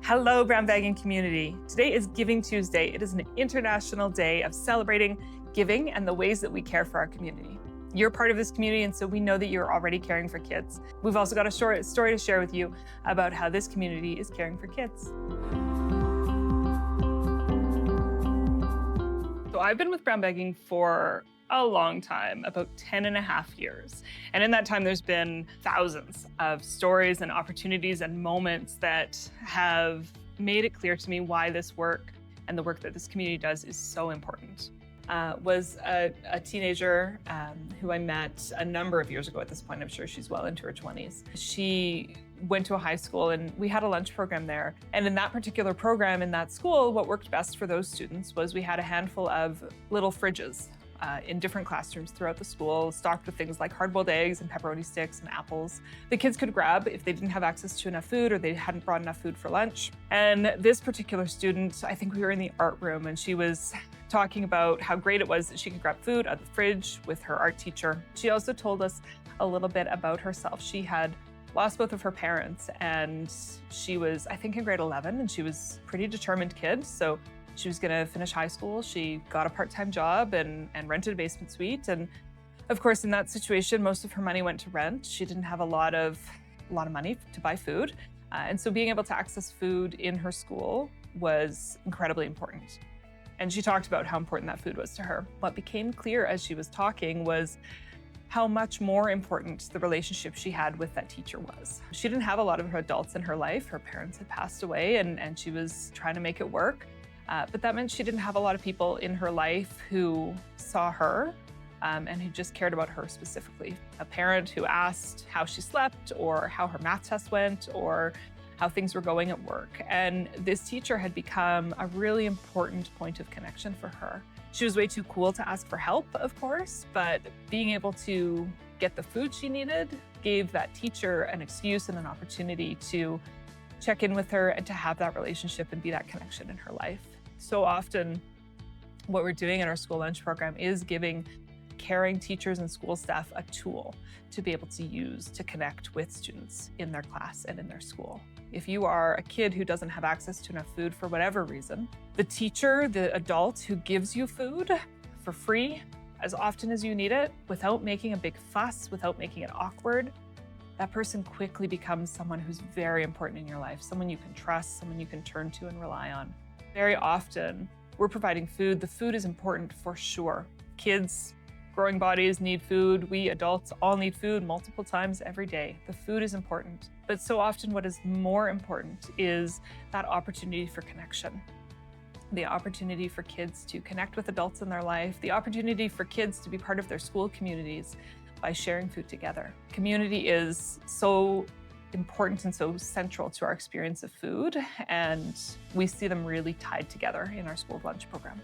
Hello, brown bagging community. Today is Giving Tuesday. It is an international day of celebrating giving and the ways that we care for our community. You're part of this community, and so we know that you're already caring for kids. We've also got a short story to share with you about how this community is caring for kids. So I've been with brown bagging for a long time, about 10 and a half years. And in that time, there's been thousands of stories and opportunities and moments that have made it clear to me why this work and the work that this community does is so important. Was a teenager who I met a number of years ago at this point. I'm sure she's well into her 20s. She went to a high school and we had a lunch program there. And in that particular program in that school, what worked best for those students was we had a handful of little fridges in different classrooms throughout the school, stocked with things like hard-boiled eggs and pepperoni sticks and apples. The kids could grab if they didn't have access to enough food or they hadn't brought enough food for lunch. And this particular student, I think we were in the art room, and she was talking about how great it was that she could grab food out of the fridge with her art teacher. She also told us a little bit about herself. She had lost both of her parents, and she was, I think, in grade 11, and she was a pretty determined kid. So she was going to finish high school. She got a part-time job and rented a basement suite. And of course, in that situation, most of her money went to rent. She didn't have a lot of money to buy food. And so being able to access food in her school was incredibly important. And she talked about how important that food was to her. What became clear as she was talking was how much more important the relationship she had with that teacher was. She didn't have a lot of her adults in her life. Her parents had passed away and she was trying to make it work. But that meant she didn't have a lot of people in her life who saw her and who just cared about her specifically. A parent who asked how she slept or how her math test went or how things were going at work. And this teacher had become a really important point of connection for her. She was way too cool to ask for help, of course, but being able to get the food she needed gave that teacher an excuse and an opportunity to check in with her and to have that relationship and be that connection in her life. So often, what we're doing in our school lunch program is giving caring teachers and school staff a tool to be able to use to connect with students in their class and in their school. If you are a kid who doesn't have access to enough food for whatever reason, the teacher, the adult who gives you food for free as often as you need it, without making a big fuss, without making it awkward, that person quickly becomes someone who's very important in your life, someone you can trust, someone you can turn to and rely on. Very often, we're providing food. The food is important for sure. Kids, growing bodies need food. We adults all need food multiple times every day. The food is important. But so often what is more important is that opportunity for connection. The opportunity for kids to connect with adults in their life, the opportunity for kids to be part of their school communities by sharing food together. Community is so important and so central to our experience of food, and we see them really tied together in our school lunch program.